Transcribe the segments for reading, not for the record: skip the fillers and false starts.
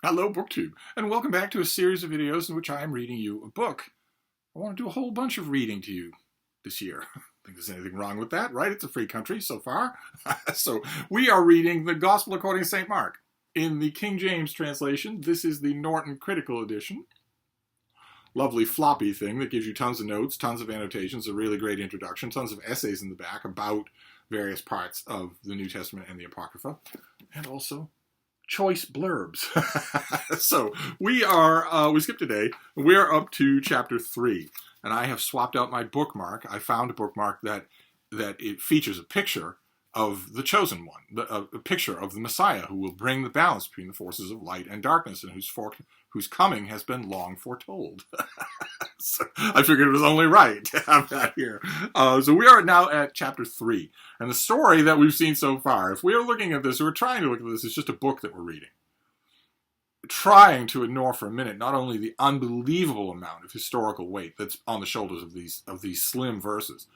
Hello, BookTube, and welcome back to a series of videos in which I am reading you a book. I want to do a whole bunch of reading to you this year. I think there's anything wrong with that, right? It's a free country so far. So we are reading the Gospel according to St. Mark. In the King James translation, this is the Norton Critical Edition. Lovely floppy thing that gives you tons of notes, tons of annotations, a really great introduction, tons of essays in the back about various parts of the New Testament and the Apocrypha, and also choice blurbs. So we skipped a day. We're up to chapter 3, and I have swapped out my bookmark. I found a bookmark that it features a picture of the chosen one, a picture of the Messiah who will bring the balance between the forces of light and darkness, and whose coming has been long foretold. So I figured it was only right to have that here. So we are now at chapter 3. And the story that we've seen so far, if we are looking at this, or we're trying to look at this, it's just a book that we're reading. Trying to ignore for a minute not only the unbelievable amount of historical weight that's on the shoulders of these slim verses,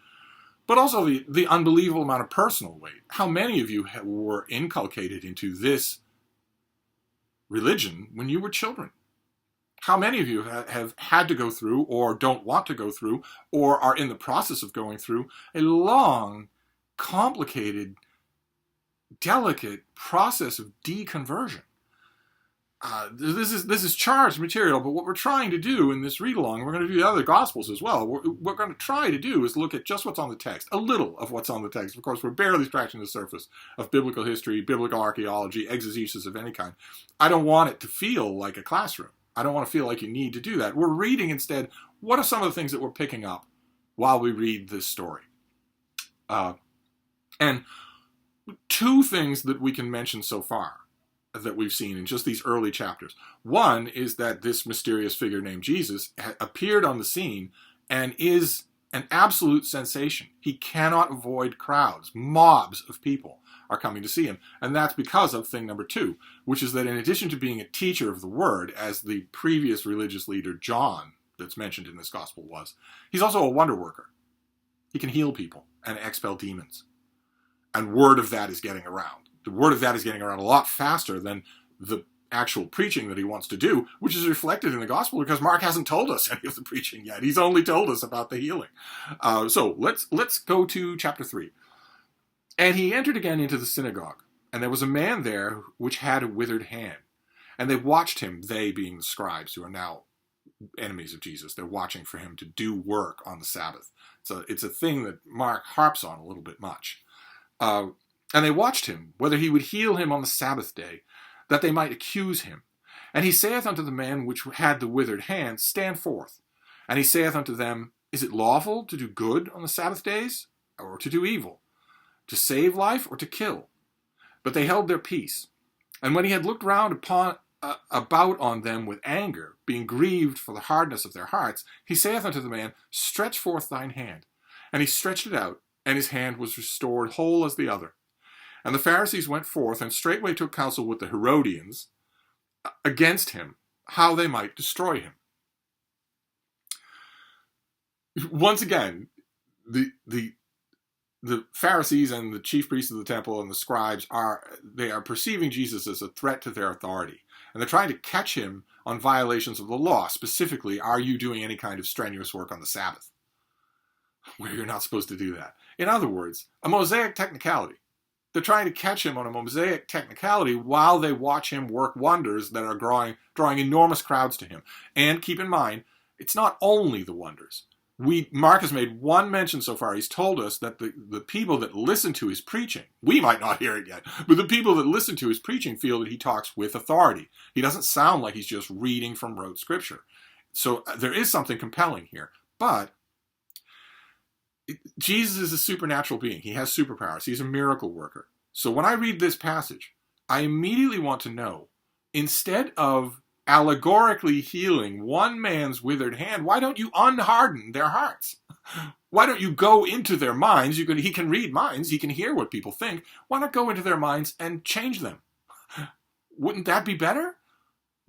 but also the unbelievable amount of personal weight. How many of you were inculcated into this religion when you were children? How many of you have had to go through, or don't want to go through, or are in the process of going through a long, complicated, delicate process of deconversion? This is charged material, but what we're trying to do in this read-along, we're going to do the other Gospels as well, what we're going to try to do is look at just what's on the text, a little of what's on the text. Of course, we're barely scratching the surface of biblical history, biblical archaeology, exegesis of any kind. I don't want it to feel like a classroom. I don't want to feel like you need to do that. We're reading instead, what are some of the things that we're picking up while we read this story? And two things that we can mention so far that we've seen in just these early chapters. One is that this mysterious figure named Jesus appeared on the scene and is an absolute sensation. He cannot avoid crowds. Mobs of people are coming to see him. And that's because of thing number 2, which is that in addition to being a teacher of the word, as the previous religious leader John that's mentioned in this gospel was, he's also a wonder worker. He can heal people and expel demons. And word of that is getting around. The word of that is getting around a lot faster than the actual preaching that he wants to do, which is reflected in the gospel because Mark hasn't told us any of the preaching yet. He's only told us about the healing. So let's go to chapter 3. And he entered again into the synagogue, and there was a man there which had a withered hand. And they watched him, they being the scribes, who are now enemies of Jesus. They're watching for him to do work on the Sabbath. So it's a thing that Mark harps on a little bit much. And they watched him, whether he would heal him on the Sabbath day, that they might accuse him. And he saith unto the man which had the withered hand, Stand forth. And he saith unto them, Is it lawful to do good on the Sabbath days, or to do evil? To save life, or to kill? But they held their peace. And when he had looked round about on them with anger, being grieved for the hardness of their hearts, he saith unto the man, Stretch forth thine hand. And he stretched it out, and his hand was restored whole as the other. And the Pharisees went forth, and straightway took counsel with the Herodians against him, how they might destroy him. Once again, the Pharisees and the chief priests of the temple and the scribes are perceiving Jesus as a threat to their authority. And they're trying to catch him on violations of the law. Specifically, are you doing any kind of strenuous work on the Sabbath? Where you're not supposed to do that. In other words, a Mosaic technicality. They're trying to catch him on a Mosaic technicality while they watch him work wonders that are drawing enormous crowds to him. And keep in mind, it's not only the wonders. Mark has made one mention so far. He's told us that the people that listen to his preaching, we might not hear it yet, but the people that listen to his preaching feel that he talks with authority. He doesn't sound like he's just reading from rote scripture. So there is something compelling here. But Jesus is a supernatural being. He has superpowers. He's a miracle worker. So when I read this passage, I immediately want to know, instead of allegorically healing one man's withered hand, why don't you unharden their hearts? Why don't you go into their minds? He can read minds. He can hear what people think. Why not go into their minds and change them? Wouldn't that be better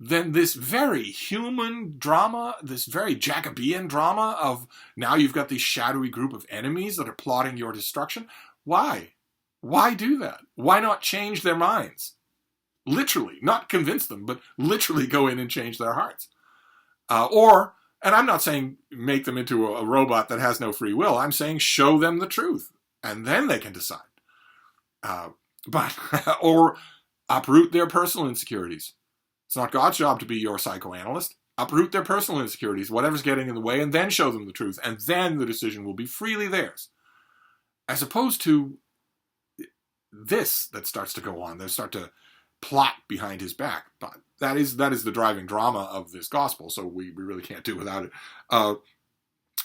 than this very human drama, this very Jacobean drama of now you've got this shadowy group of enemies that are plotting your destruction? Why? Why do that? Why not change their minds? Literally, not convince them, but literally go in and change their hearts. And I'm not saying make them into a robot that has no free will. I'm saying show them the truth, and then they can decide. Or uproot their personal insecurities. It's not God's job to be your psychoanalyst. Uproot their personal insecurities, whatever's getting in the way, and then show them the truth, and then the decision will be freely theirs. As opposed to this that starts to go on. They start to plot behind his back. But that is the driving drama of this gospel, so we really can't do without it.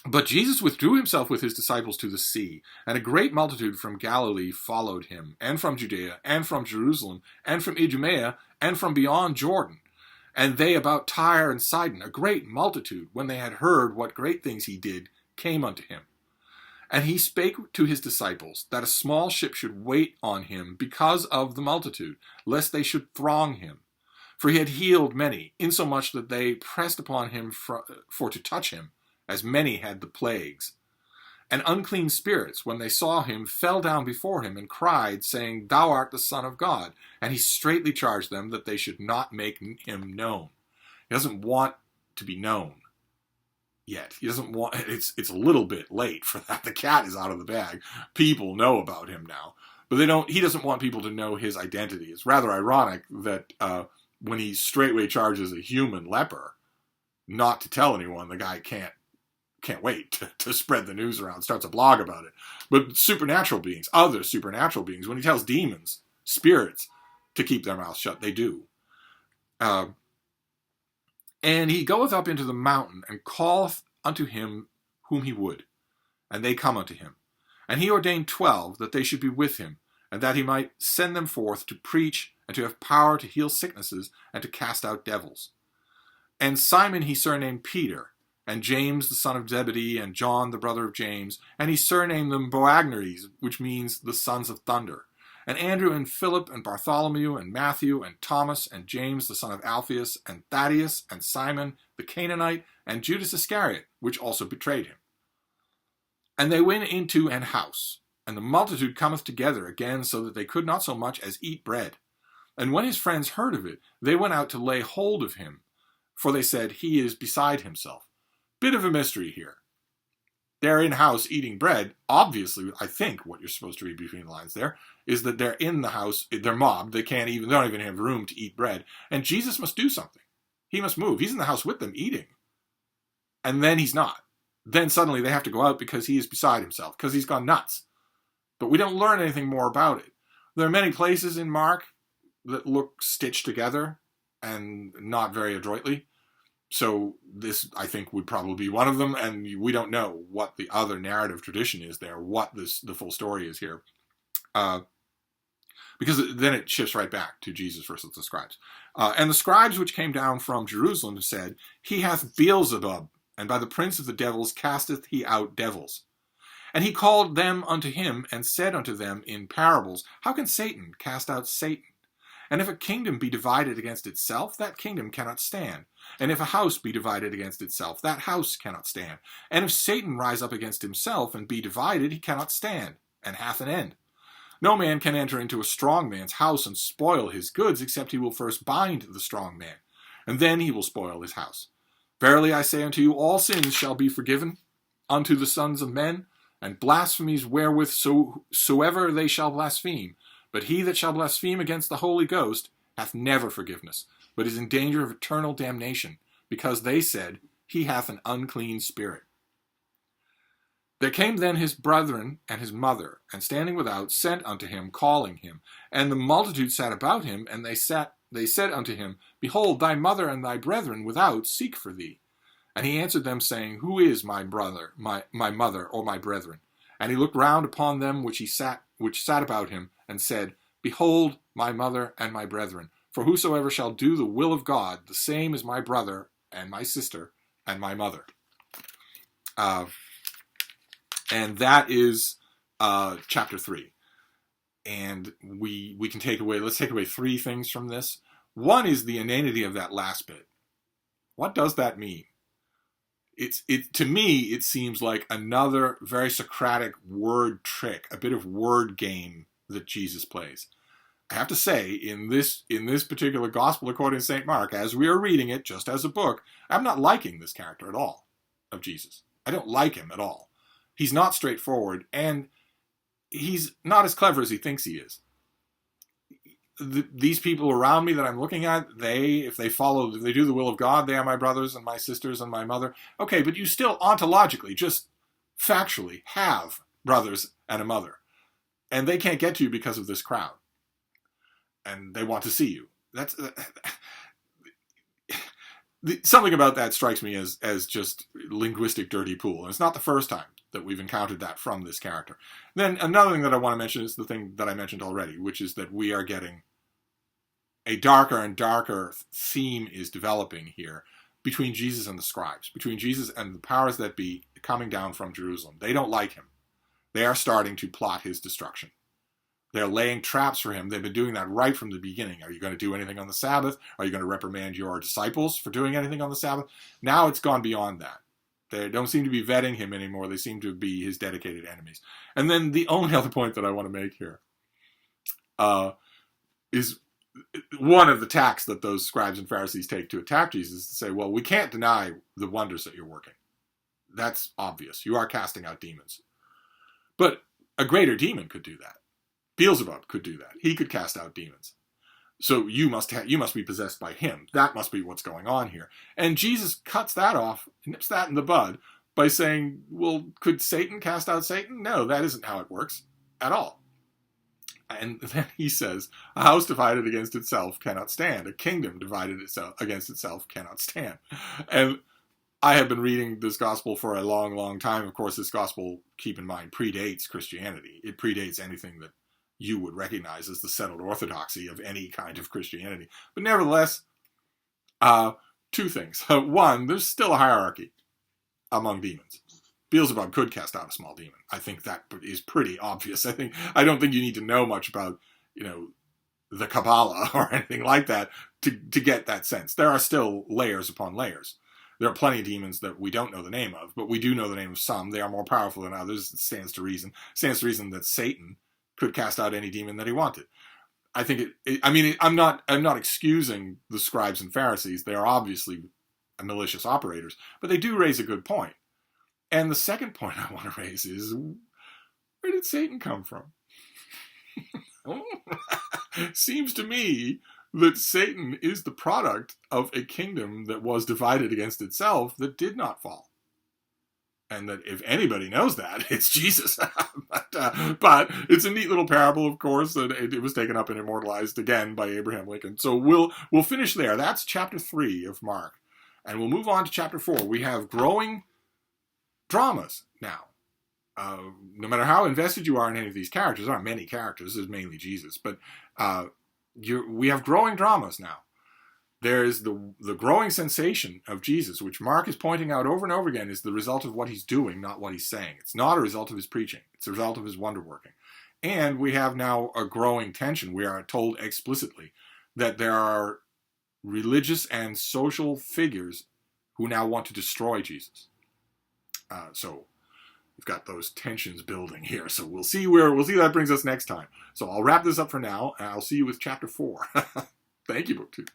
But Jesus withdrew himself with his disciples to the sea, and a great multitude from Galilee followed him, and from Judea, and from Jerusalem, and from Idumea, and from beyond Jordan. And they about Tyre and Sidon, a great multitude, when they had heard what great things he did, came unto him. And he spake to his disciples that a small ship should wait on him because of the multitude, lest they should throng him. For he had healed many, insomuch that they pressed upon him for to touch him, as many had the plagues. And unclean spirits, when they saw him, fell down before him, and cried, saying, Thou art the Son of God. And he straitly charged them that they should not make him known. He doesn't want to be known yet. He doesn't want, it's a little bit late for that. The cat is out of the bag. People know about him now. But he doesn't want people to know his identity. It's rather ironic that when he straightway charges a human leper not to tell anyone, the guy can't wait to spread the news around, starts a blog about it. But supernatural beings, other supernatural beings, when he tells demons, spirits, to keep their mouths shut, they do. And he goeth up into the mountain, and calleth unto him whom he would, and they come unto him. And he ordained 12, that they should be with him, and that he might send them forth to preach, and to have power to heal sicknesses, and to cast out devils. And Simon he surnamed Peter, and James the son of Zebedee, and John the brother of James, and he surnamed them Boanerges, which means the sons of thunder. And Andrew and Philip and Bartholomew and Matthew and Thomas and James the son of Alphaeus and Thaddeus and Simon the Canaanite and Judas Iscariot, which also betrayed him. And they went into an house, and the multitude cometh together again, so that they could not so much as eat bread. And when his friends heard of it, they went out to lay hold of him, for they said, He is beside himself. Bit of a mystery here. They're in house eating bread. Obviously, I think what you're supposed to read between the lines there is that they're in the house, they're mobbed, they don't even have room to eat bread. And Jesus must do something. He must move. He's in the house with them eating. And then he's not. Then suddenly they have to go out because he is beside himself, because he's gone nuts. But we don't learn anything more about it. There are many places in Mark that look stitched together and not very adroitly. So this, I think, would probably be one of them, and we don't know what the other narrative tradition is there, what the full story is here. Because then it shifts right back to Jesus versus the scribes. And the scribes which came down from Jerusalem said, He hath Beelzebub, and by the prince of the devils casteth he out devils. And he called them unto him, and said unto them in parables, How can Satan cast out Satan? And if a kingdom be divided against itself, that kingdom cannot stand. And if a house be divided against itself, that house cannot stand. And if Satan rise up against himself and be divided, he cannot stand, and hath an end. No man can enter into a strong man's house and spoil his goods, except he will first bind the strong man, and then he will spoil his house. Verily I say unto you, all sins shall be forgiven unto the sons of men, and blasphemies wherewith soever they shall blaspheme. But he that shall blaspheme against the Holy Ghost hath never forgiveness, but is in danger of eternal damnation, because they said, He hath an unclean spirit. There came then his brethren and his mother, and standing without, sent unto him, calling him. And the multitude sat about him, and they said unto him, Behold, thy mother and thy brethren without seek for thee. And he answered them, saying, Who is my brother, my mother, or my brethren? And he looked round upon them which sat about him, and said, Behold, my mother and my brethren. For whosoever shall do the will of God, the same is my brother and my sister and my mother. And that is chapter 3. And we can let's take away 3 things from this. One is the inanity of that last bit. What does that mean? To me, it seems like another very Socratic word trick, a bit of word game that Jesus plays. I have to say, in this particular Gospel according to St. Mark, as we are reading it, just as a book, I'm not liking this character at all of Jesus. I don't like him at all. He's not straightforward, and he's not as clever as he thinks he is. These people around me that I'm looking at, if they do the will of God, they are my brothers and my sisters and my mother. Okay, but you still ontologically, just factually, have brothers and a mother. And they can't get to you because of this crowd. And they want to see you. That's something about that strikes me as just linguistic dirty pool. And it's not the first time that we've encountered that from this character. Then another thing that I want to mention is the thing that I mentioned already, which is that we are getting a darker and darker theme is developing here between Jesus and the scribes, between Jesus and the powers that be coming down from Jerusalem. They don't like him. They are starting to plot his destruction. They're laying traps for him. They've been doing that right from the beginning. Are you going to do anything on the Sabbath? Are you going to reprimand your disciples for doing anything on the Sabbath? Now it's gone beyond that. They don't seem to be vetting him anymore. They seem to be his dedicated enemies. And then the only other point that I want to make here is one of the tacks that those scribes and Pharisees take to attack Jesus is to say, well, we can't deny the wonders that you're working. That's obvious. You are casting out demons. But a greater demon could do that. Beelzebub could do that. He could cast out demons. So you must be possessed by him. That must be what's going on here. And Jesus cuts that off, nips that in the bud, by saying, well, could Satan cast out Satan? No, that isn't how it works at all. And then he says, a house divided against itself cannot stand. A kingdom divided against itself cannot stand. And I have been reading this gospel for a long, long time. Of course, this gospel, keep in mind, predates Christianity. It predates anything that you would recognize as the settled orthodoxy of any kind of Christianity. But nevertheless, two things. One, there's still a hierarchy among demons. Beelzebub could cast out a small demon. I think that is pretty obvious. I don't think you need to know much about, the Kabbalah or anything like that to get that sense. There are still layers upon layers. There are plenty of demons that we don't know the name of, but we do know the name of some. They are more powerful than others. It stands to reason. It stands to reason that Satan could cast out any demon that he wanted. I think I'm not excusing the scribes and Pharisees. They are obviously malicious operators, but they do raise a good point. And the second point I want to raise is, where did Satan come from? Seems to me that Satan is the product of a kingdom that was divided against itself that did not fall. And that if anybody knows that, it's Jesus. But it's a neat little parable, of course, and it was taken up and immortalized again by Abraham Lincoln. So we'll finish there. That's chapter 3 of Mark. And we'll move on to chapter 4. We have growing dramas now. No matter how invested you are in any of these characters, there aren't many characters, there's mainly Jesus, but we have growing dramas now. There's the growing sensation of Jesus, which Mark is pointing out over and over again, is the result of what he's doing, not what he's saying. It's not a result of his preaching. It's a result of his wonder working. And we have now a growing tension. We are told explicitly that there are religious and social figures who now want to destroy Jesus. So we've got those tensions building here. So we'll see that brings us next time. So I'll wrap this up for now, and I'll see you with chapter 4. Thank you, BookTube.